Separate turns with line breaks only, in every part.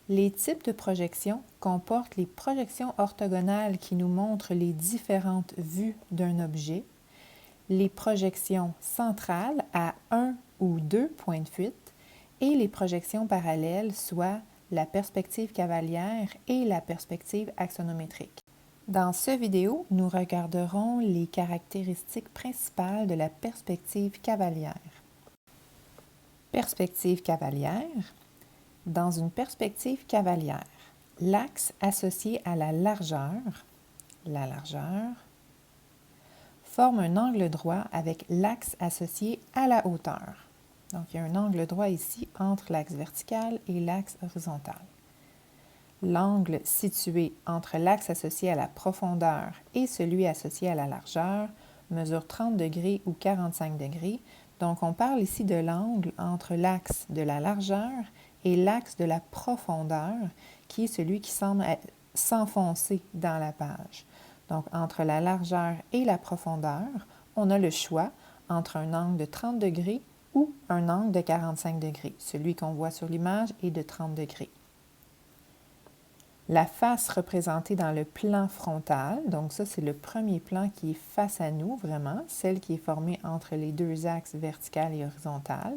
Les types de projections comportent les projections orthogonales qui nous montrent les différentes vues d'un objet, les projections centrales à un ou deux points de fuite et les projections parallèles, soit la perspective cavalière et la perspective axonométrique. Dans cette vidéo, nous regarderons les caractéristiques principales de la perspective cavalière. Perspective cavalière. Dans une perspective cavalière, l'axe associé à la largeur, forme un angle droit avec l'axe associé à la hauteur. Donc, il y a un angle droit ici entre l'axe vertical et l'axe horizontal. L'angle situé entre l'axe associé à la profondeur et celui associé à la largeur mesure 30 degrés ou 45 degrés. Donc, on parle ici de l'angle entre l'axe de la largeur et l'axe de la profondeur, qui est celui qui semble s'enfoncer dans la page. Donc, entre la largeur et la profondeur, on a le choix entre un angle de 30 degrés ou un angle de 45 degrés. Celui qu'on voit sur l'image est de 30 degrés. La face représentée dans le plan frontal, donc ça c'est le premier plan qui est face à nous vraiment, celle qui est formée entre les deux axes vertical et horizontal.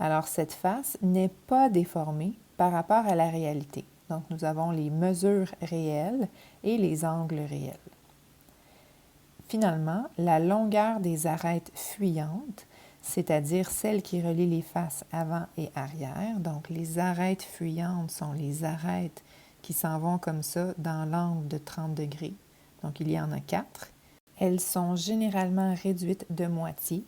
Alors cette face n'est pas déformée par rapport à la réalité. Donc nous avons les mesures réelles et les angles réels. Finalement, la longueur des arêtes fuyantes, c'est-à-dire celles qui relient les faces avant et arrière, donc les arêtes fuyantes sont les arêtes qui s'en vont comme ça dans l'angle de 30 degrés. Donc, il y en a 4. Elles sont généralement réduites de moitié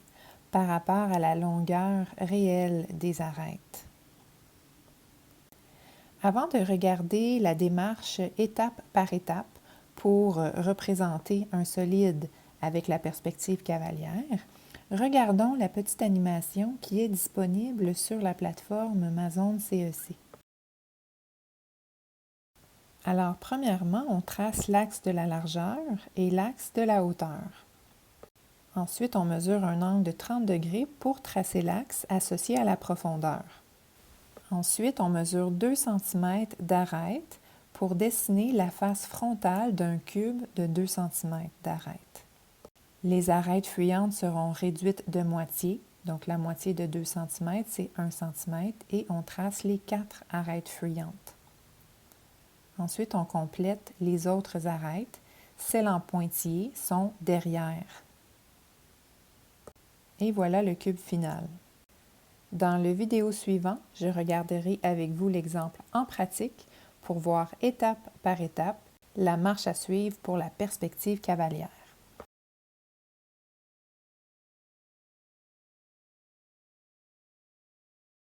par rapport à la longueur réelle des arêtes. Avant de regarder la démarche étape par étape pour représenter un solide avec la perspective cavalière, regardons la petite animation qui est disponible sur la plateforme Mazone CEC. Alors, premièrement, on trace l'axe de la largeur et l'axe de la hauteur. Ensuite, on mesure un angle de 30 degrés pour tracer l'axe associé à la profondeur. Ensuite, on mesure 2 cm d'arête pour dessiner la face frontale d'un cube de 2 cm d'arête. Les arêtes fuyantes seront réduites de moitié, donc la moitié de 2 cm, c'est 1 cm, et on trace les 4 arêtes fuyantes. Ensuite, on complète les autres arêtes. Celles en pointillés sont derrière. Et voilà le cube final. Dans le vidéo suivant, je regarderai avec vous l'exemple en pratique pour voir étape par étape la marche à suivre pour la perspective cavalière.